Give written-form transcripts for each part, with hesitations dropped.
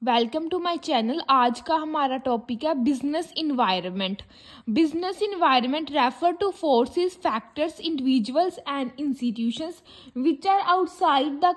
Welcome to my channel. आज का हमारा टॉपिक है business environment. Business environment refer to forces, factors, individuals and institutions which are outside the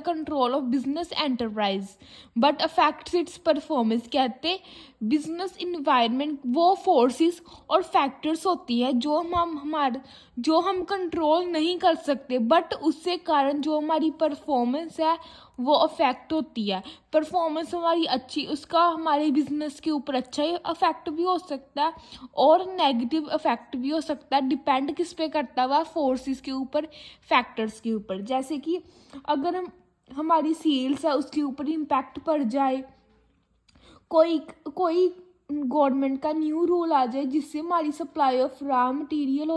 control of business enterprise but affects its performance. कहते business environment वो forces और factors होती है जो हम कंट्रोल नहीं कर सकते, बट उससे कारण जो हमारी परफॉर्मेंस है वो अफेक्ट होती है। परफॉर्मेंस हमारी अच्छी, उसका हमारे बिजनेस के ऊपर अच्छा ही अफेक्ट भी हो सकता है और नेगेटिव अफेक्ट भी हो सकता है। डिपेंड किस पे करता हुआ, फोर्सेस के ऊपर, फैक्टर्स के ऊपर। जैसे कि अगर हमारी सेल्स है उसके ऊपर इम्पैक्ट पड़ जाए, कोई कोई गवर्नमेंट का न्यू रूल आ जाए जिससे हमारी सप्लाई ऑफ रॉ मटेरियल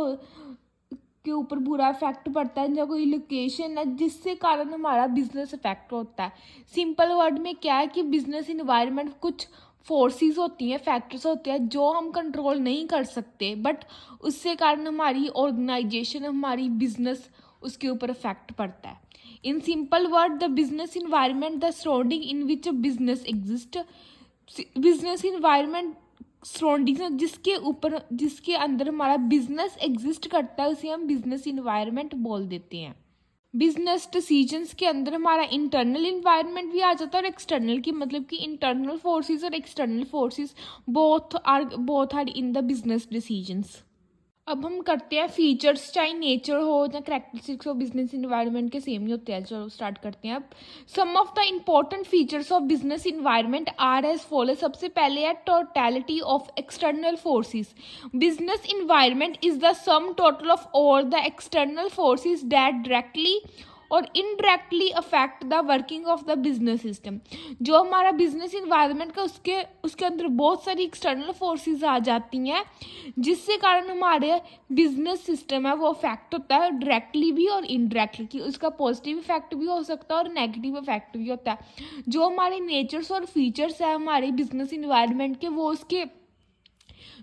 के ऊपर बुरा इफेक्ट पड़ता है, या कोई लोकेशन है जिससे कारण हमारा बिजनेस इफेक्ट होता है। सिंपल वर्ड में क्या है कि बिजनेस इन्वायरमेंट कुछ फोर्सेस होती हैं, फैक्टर्स होते हैं जो हम कंट्रोल नहीं कर सकते, बट उससे कारण हमारी ऑर्गेनाइजेशन, हमारी बिजनेस, उसके ऊपर इफेक्ट पड़ता है। In simple word, the business environment the surrounding in which business exist. Business environment surroundings जिसके अंदर हमारा बिजनेस एग्जिस्ट करता है, उसे हम बिजनेस इन्वायरमेंट बोल देते हैं। बिजनेस डिसीजंस के अंदर हमारा इंटरनल इन्वायरमेंट भी आ जाता है और एक्सटर्नल की, मतलब कि इंटरनल फोर्सेस और external forces both are in the business decisions. अब हम करते हैं फीचर्स, चाहे नेचर हो या करेक्टरिस्टिक्स हो, बिजनेस इन्वायरमेंट के सेम ही होते हैं। चलो स्टार्ट करते हैं। अब some of the important features of business environment are as follow. सबसे पहले है totality of external forces. Business environment is the sum total of all the external forces that directly और indirectly affect the working of the business system. जो हमारा business environment का उसके अंदर बहुत सारी एक्सटर्नल फोर्सेस आ जाती हैं जिससे कारण हमारे बिजनेस सिस्टम है वो अफेक्ट होता है, डायरेक्टली भी और इनडायरेक्टली की। उसका पॉजिटिव इफेक्ट भी हो सकता है और नेगेटिव इफेक्ट भी होता है। जो हमारे नेचर्स और फीचर्स है हमारे बिजनेस इन्वायरमेंट के, वो उसके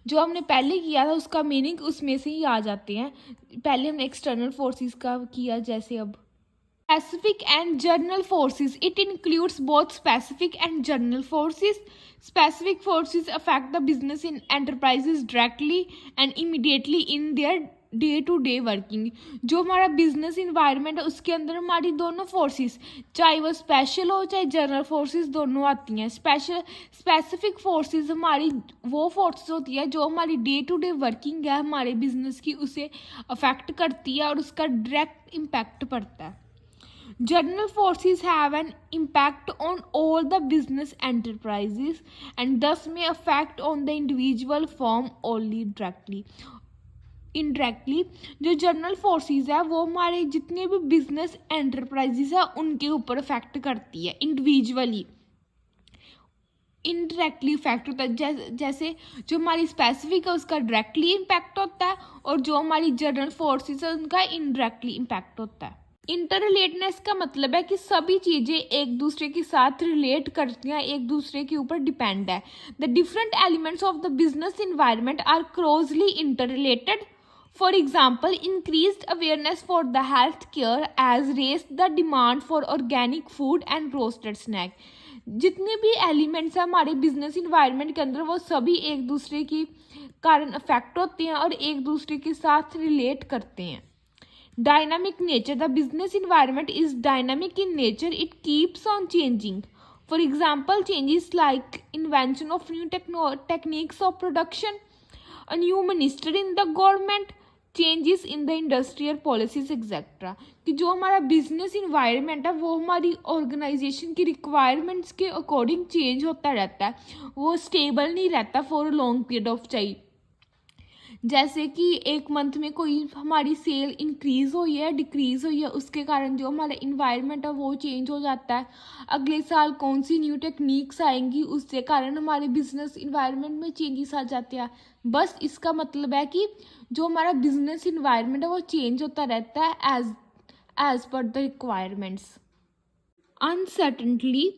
जो हमने पहले किया था उसका मीनिंग उसमें से ही आ जाते हैं। पहले हमने एक्सटर्नल फोर्सेस का किया, जैसे अब specific and general forces. It includes both specific and general forces. Specific forces affect the business in enterprises directly and immediately in their day to day working. जो हमारा बिजनेस इन्वायरमेंट है उसके अंदर हमारी दोनों फोर्सेस, चाहे वो स्पेशल हो चाहे जनरल फोर्सेस, दोनों आती हैं। स्पेसिफिक फोर्सेस हमारी वो फोर्सेस होती है जो हमारी डे टू डे वर्किंग है हमारे बिजनेस की, उसे अफेक्ट करती है और उसका डायरेक्ट इम्पैक्ट पड़ता है। General forces have an impact on all the business enterprises and thus may affect on the individual firm only directly. Indirectly जो जनरल फोर्सेस है वो हमारे जितने भी बिजनेस एंटरप्राइजेस है उनके ऊपर अफेक्ट करती है, इंडिविजुअली। इनडायरेक्टली इफेक्ट होता है, जैसे जो हमारी स्पेसिफिक है उसका डायरेक्टली इम्पैक्ट होता है और जो हमारी जनरल फोर्सेस है उनका इनडायरेक्टली इम्पैक्ट होता है। इंटर रिलेटेडनेस का मतलब है कि सभी चीज़ें एक दूसरे के साथ रिलेट करती हैं, एक दूसरे के ऊपर डिपेंड है। The different elements of the business environment are closely inter related. For example, increased awareness for the health care as raise the demand for organic food and roasted snack. जितने भी elements हैं हमारे business environment के अंदर वो सभी एक दूसरे के कारण अफेक्ट होते हैं और एक दूसरे के साथ रिलेट करते हैं। Dynamic nature. The business environment is dynamic in nature. It keeps on changing. For example, changes like invention of new techniques of production, a new minister in the government, changes in the industrial policies, etc. कि जो हमारा business environment है वो हमारी organisation की requirements के according change होता रहता है, वो स्टेबल नहीं रहता for long period of time. जैसे कि एक मंथ में कोई हमारी सेल इंक्रीज हुई है, डिक्रीज हुई है, उसके कारण जो हमारा इन्वायरमेंट है वो चेंज हो जाता है। अगले साल कौन सी न्यू टेक्निक्स आएंगी उसके कारण हमारे बिजनेस इन्वायरमेंट में चेंजेस आ जाते हैं। बस इसका मतलब है कि जो हमारा बिजनेस इन्वायरमेंट है वो चेंज होता रहता है as per the requirements. Uncertainly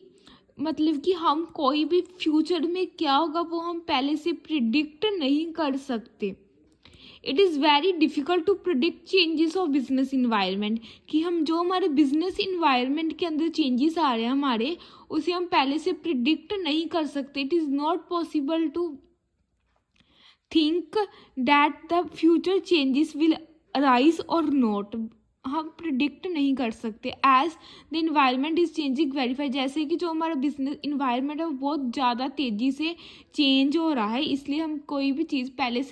मतलब कि हम कोई भी फ्यूचर में क्या होगा वो हम पहले से प्रिडिक्ट नहीं कर सकते। It is very difficult to predict changes of business environment, कि हम जो हमारे बिजनेस इन्वायरमेंट के अंदर चेंजेस आ रहे हैं हमारे, उसे हम पहले से प्रिडिक्ट नहीं कर सकते. It is not possible to think that the future changes will arise और नॉट. हम प्रिडिक्ट नहीं कर सकते as the environment is changing verify. जैसे कि जो हमारा बिजनेस इन्वायरमेंट है वो बहुत ज़्यादा तेज़ी से चेंज हो रहा है, इसलिए हम कोई भी चीज़ पहले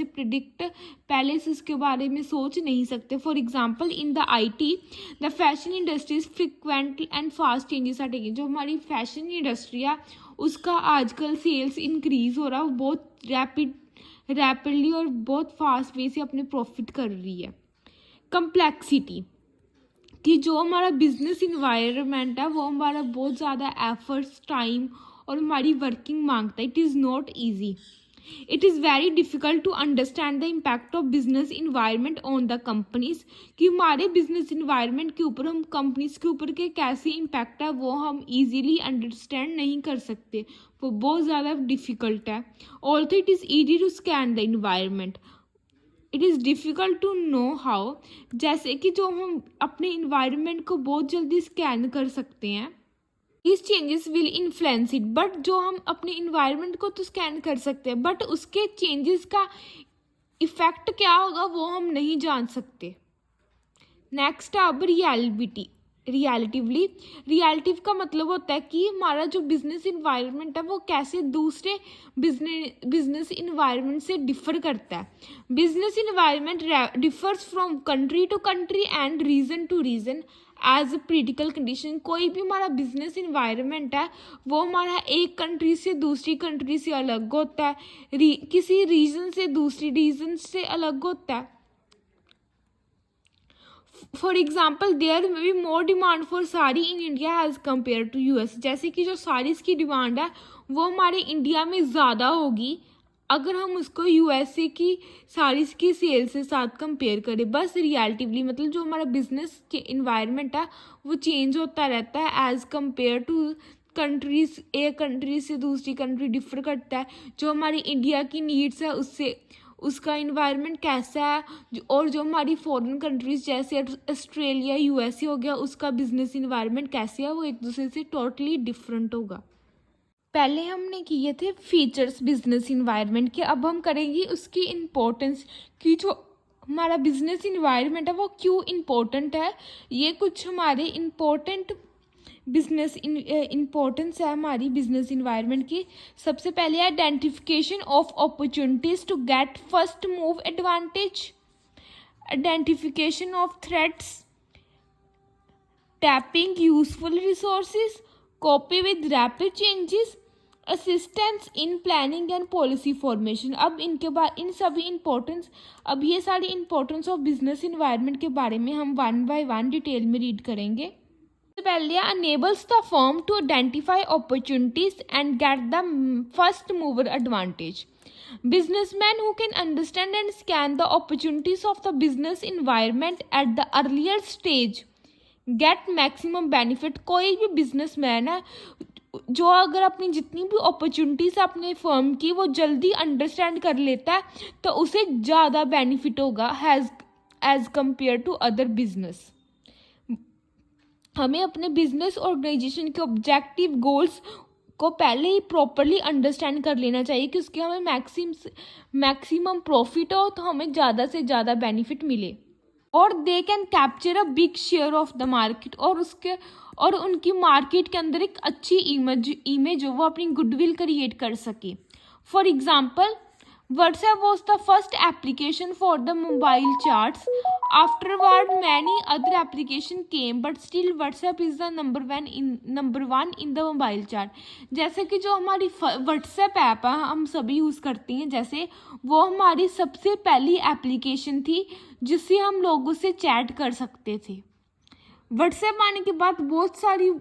से उसके बारे में सोच नहीं सकते. For example in the IT the fashion industry is frequent and fast changes are taking. जो हमारी फैशन इंडस्ट्री है उसका आजकल सेल्स इंक्रीज़ हो रहा है, वो बहुत रैपिडली और बहुत फास्ट वे से अपने प्रॉफिट कर रही है. कंप्लेक्सिटी, कि जो हमारा बिजनेस इन्वायरमेंट है वो हमारा बहुत ज़्यादा एफर्ट्स, टाइम और हमारी वर्किंग मांगता है. It is not easy. It is very difficult to understand the impact of business environment on the companies, कि हमारे बिजनेस इन्वायरमेंट के ऊपर, हम कंपनीज के ऊपर के कैसे इम्पैक्ट है वो हम ईजीली अंडरस्टैंड नहीं कर सकते, वो बहुत ज़्यादा डिफ़िकल्ट है. Also it is easy to scan the environment. It is difficult to know how, जैसे कि जो हम अपने इन्वायरमेंट को बहुत जल्दी स्कैन कर सकते हैं. these changes will influence it, but जो हम अपने इन्वायरमेंट को तो स्कैन कर सकते हैं, बट उसके चेंजेस का इफ़ेक्ट क्या होगा वो हम नहीं जान सकते. नेक्स्ट अब रियलिटिव का मतलब होता है कि हमारा जो बिजनेस इन्वायरमेंट है वो कैसे दूसरे बिजनेस इन्वायरमेंट से डिफर करता है. Business environment differs from country to country and region to region as a critical condition. कोई भी हमारा बिजनेस इन्वायरमेंट है वो हमारा एक कंट्री से दूसरी कंट्री से अलग होता है, किसी रीजन से दूसरी रीजन से अलग होता है. For example there may be more demand for sari in India as compare to US. जैसे कि जो साड़ीज़ की डिमांड है वो हमारे इंडिया में ज़्यादा होगी अगर हम उसको USA की साड़ीज़ की सेल से साथ कंपेयर करें. बस रियलिटिवली मतलब जो हमारा बिजनेस के इन्वायरमेंट है वो चेंज होता रहता है एज़ कम्पेयर टू कंट्रीज़. एक कंट्री से दूसरी कंट्री डिफर करता है. जो हमारी इंडिया की नीड्स है उससे उसका इन्वायरमेंट कैसा है, और जो हमारी फॉरेन कंट्रीज़ जैसे ऑस्ट्रेलिया USA हो गया उसका बिजनेस इन्वायरमेंट कैसे है, वो एक दूसरे से टोटली डिफरेंट होगा. पहले हमने किए थे फीचर्स बिजनेस इन्वायरमेंट के, अब हम करेंगे उसकी इम्पोर्टेंस, कि जो हमारा बिजनेस इन्वायरमेंट है वो क्यों इम्पोर्टेंट है. ये कुछ हमारे इम्पोर्टेंस है हमारी बिजनेस इन्वायरमेंट की. सबसे पहले identification of opportunities to get first move advantage, identification of threats, tapping useful resources, copy with rapid changes, assistance in planning and policy formation. अब इनके बाद इन सभी इम्पोर्टेंस, अब ये सारी इम्पोर्टेंस ऑफ बिजनेस इन्वायरमेंट के बारे में हम 1 by 1 डिटेल में रीड करेंगे. पहले enables the firm to identify opportunities and get the first mover advantage. Businessmen who can understand and scan the opportunities of the business environment at the earlier stage get maximum benefit. कोई भी businessman है जो अगर अपनी जितनी भी opportunities अपने firm की वो जल्दी अंडरस्टैंड कर लेता है तो उसे ज़्यादा बेनिफिट होगा as compare to other business. हमें अपने बिजनेस ऑर्गेनाइजेशन के ऑब्जेक्टिव गोल्स को पहले ही प्रॉपरली अंडरस्टैंड कर लेना चाहिए कि उसके हमें मैक्सिमम प्रॉफिट हो तो हमें ज़्यादा से ज़्यादा बेनिफिट मिले. और they can capture a big share of the market, और उनकी मार्केट के अंदर एक अच्छी इमेज हो, वो अपनी गुडविल क्रिएट कर सके. For example WhatsApp was the first application for the mobile chats. Afterward, many other applications came, but still WhatsApp is the number one in the mobile chat. जैसे कि जो हमारी WhatsApp ऐप है हम सभी use करते हैं, जैसे वो हमारी सबसे पहली एप्लीकेशन थी जिससे हम लोगों से चैट कर सकते थे. WhatsApp आने के बाद बहुत सारी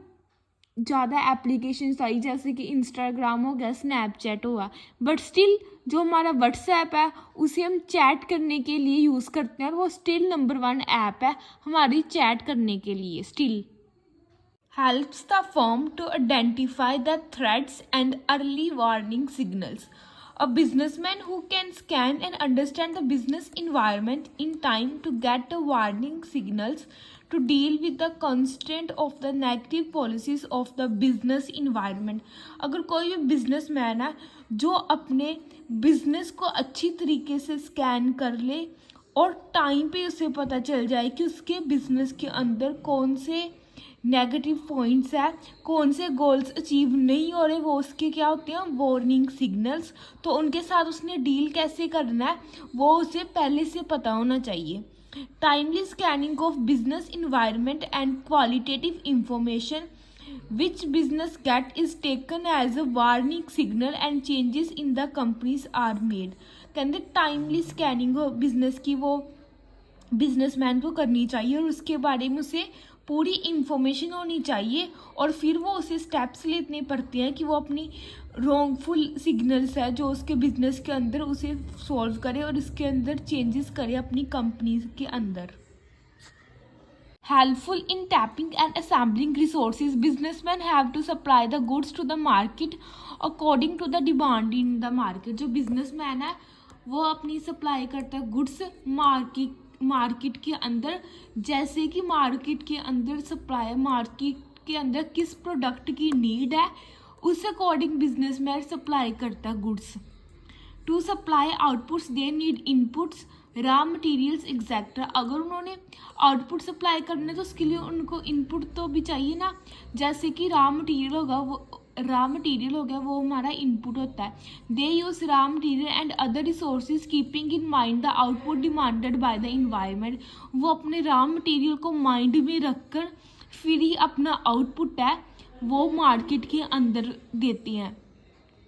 ज़्यादा एप्लीकेशंस आई जैसे कि इंस्टाग्राम हो गया, स्नैपचैट हुआ, बट स्टिल जो हमारा व्हाट्सएप है उसे हम चैट करने के लिए यूज़ करते हैं और वो स्टिल नंबर 1 ऐप है हमारी चैट करने के लिए. Still helps the firm to identify the threats and early warning signals. A businessman who can scan and understand the business environment in time to get the warning signals to deal with the constraint of the negative policies of the business environment. अगर कोई भी businessman है जो अपने business को अच्छी तरीके से स्कैन कर ले और टाइम पे उसे पता चल जाए कि उसके बिजनेस के अंदर कौन से नेगेटिव पॉइंट्स है, कौन से गोल्स अचीव नहीं हो रहे, वो उसके क्या होते हैं वार्निंग सिग्नल्स, तो उनके साथ उसने डील कैसे करना है वो उसे पहले से पता होना चाहिए. Timely scanning of business environment and qualitative information which business get is taken as a warning signal and changes in the companies are made. कहते टाइमली स्कैनिंग हो बिजनेस की वो बिजनेसमैन को करनी चाहिए और उसके बारे में उसे पूरी इंफॉर्मेशन होनी चाहिए और फिर वो उसे स्टेप्स लेने पड़ते हैं कि वो अपनी रॉन्गफुल सिग्नल्स है जो उसके बिजनेस के अंदर उसे सॉल्व करे और इसके अंदर चेंजेस करे अपनी कंपनी के अंदर. Helpful in tapping and assembling resources, businessmen have to supply the goods to the market according to the demand in the market. जो बिजनेसमैन है वो अपनी सप्लाई करता है गुड्स मार्केट के अंदर, जैसे कि मार्केट के अंदर सप्लाई मार्केट के अंदर किस प्रोडक्ट की नीड है उस अकॉर्डिंग बिजनेसमैन सप्लाई करता है goods. To supply outputs they need inputs raw materials etcetera. अगर उन्होंने आउटपुट सप्लाई करने तो उसके लिए उनको इनपुट तो भी चाहिए ना, जैसे कि रॉ मटेरियल हो गया वो हमारा इनपुट होता है. They use raw material and other resources keeping in mind the output demanded by the environment. वो अपने रॉ मटेरियल को माइंड में रखकर फिर ही अपना आउटपुट है वो मार्केट के अंदर देते हैं.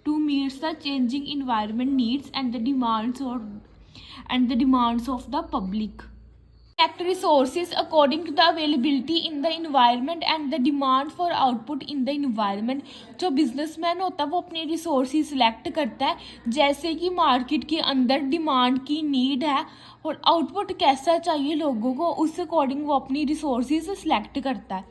To meets the changing environment needs and the demands of the public. Select resources according to the availability in the environment and the demand for output in the environment. जो businessman होता है वो अपने resources select करता है जैसे कि market के अंदर डिमांड की नीड है और आउटपुट कैसा चाहिए लोगों को, उस अकॉर्डिंग वो अपनी रिसोर्सेज सिलेक्ट करता है.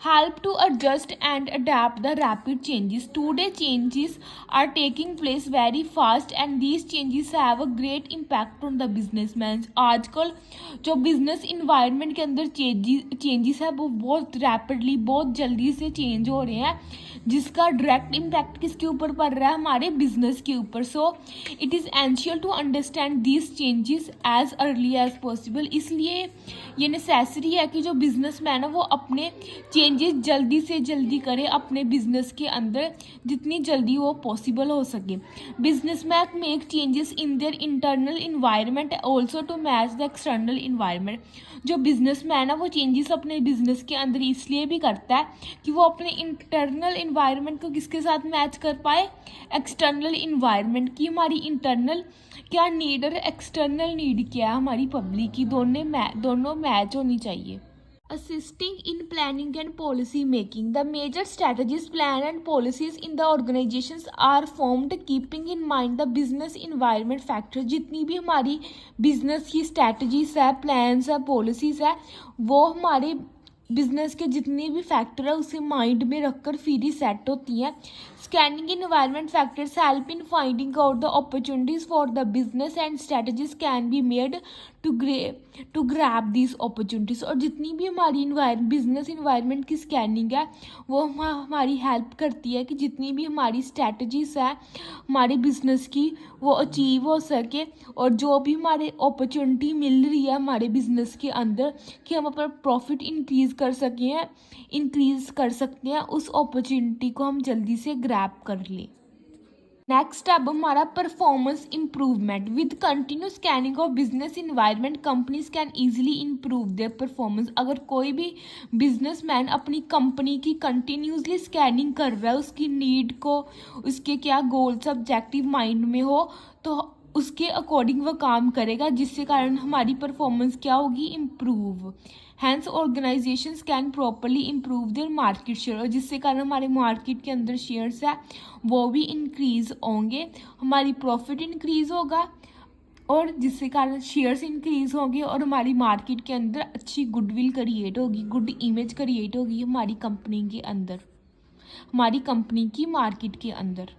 Help to adjust and adapt the rapid changes. Today changes are taking place very fast and these changes have a great impact on the businessman. आजकल जो बिजनेस इन्वायरमेंट के अंदर चेंजेस है वो बहुत रैपिडली बहुत जल्दी से चेंज हो रहे हैं जिसका डायरेक्ट इम्पैक्ट किसके ऊपर पड़ रहा है हमारे बिजनेस के ऊपर. So it is essential to understand these changes as early as possible. इसलिए ये नेसेसरी है कि जो बिजनेसमैन है वो अपने चेंजेस जल्दी से जल्दी करे अपने बिजनेस के अंदर जितनी जल्दी वो पॉसिबल हो सके. Businessman make changes in their internal environment also to match the external environment. जो बिजनेसमैन है वो चेंजेस अपने बिजनेस के अंदर इसलिए भी करता है कि वो अपने इंटरनल इन्वायरमेंट को किसके साथ मैच कर पाए, एक्सटर्नल इन्वायरमेंट की. हमारी इंटरनल क्या नीड और एक्सटर्नल नीड क्या है हमारी पब्लिक की, दोनों मैच होनी चाहिए. Assisting in planning and policy making. The major strategies, plan and policies in the organizations are formed keeping in mind the business environment factors. जितनी भी हमारी बिजनेस की स्ट्रैटेजीज है, प्लान्स है, पॉलिसीज है वो हमारे बिजनेस के जितने भी फैक्टर है उसे माइंड में रखकर फिर ही सेट होती हैं. Scanning environment factors help in finding out the opportunities for the business and strategies can be made to grab this opportunities. और जितनी भी हमारी बिजनेस इन्वायरमेंट की स्कैनिंग है वो हमारी हेल्प करती है कि जितनी भी हमारी स्ट्रैटेजीज है हमारे बिजनेस की वो अचीव हो सके और जो भी हमारे अपॉर्चुनिटी मिल रही है हमारे बिजनेस के अंदर कि हम अपना प्रॉफिट इंक्रीज कर सकते हैं उस अपॉर्चुनिटी को हम जल्दी से ग्रैब कर लें. नेक्स्ट स्टेप हमारा performance improvement. With continue scanning of business environment companies can easily improve their performance. अगर कोई भी बिजनेसमैन अपनी कंपनी की कंटिन्यूसली स्कैनिंग कर रहा है उसकी नीड को, उसके क्या गोल्स ऑब्जेक्टिव माइंड में हो तो उसके अकॉर्डिंग वो काम करेगा जिससे कारण हमारी परफॉर्मेंस क्या होगी, improve. Hence organisations can properly improve their market share. और जिससे कारण हमारे मार्केट के अंदर शेयर्स है वो भी इंक्रीज होंगे, हमारी प्रॉफिट इंक्रीज होगा और जिससे कारण शेयर्स इंक्रीज होंगे और हमारी मार्केट के अंदर अच्छी गुडविल क्रिएट होगी, गुड इमेज क्रिएट होगी हमारी कंपनी के अंदर, हमारी कंपनी की मार्केट के अंदर.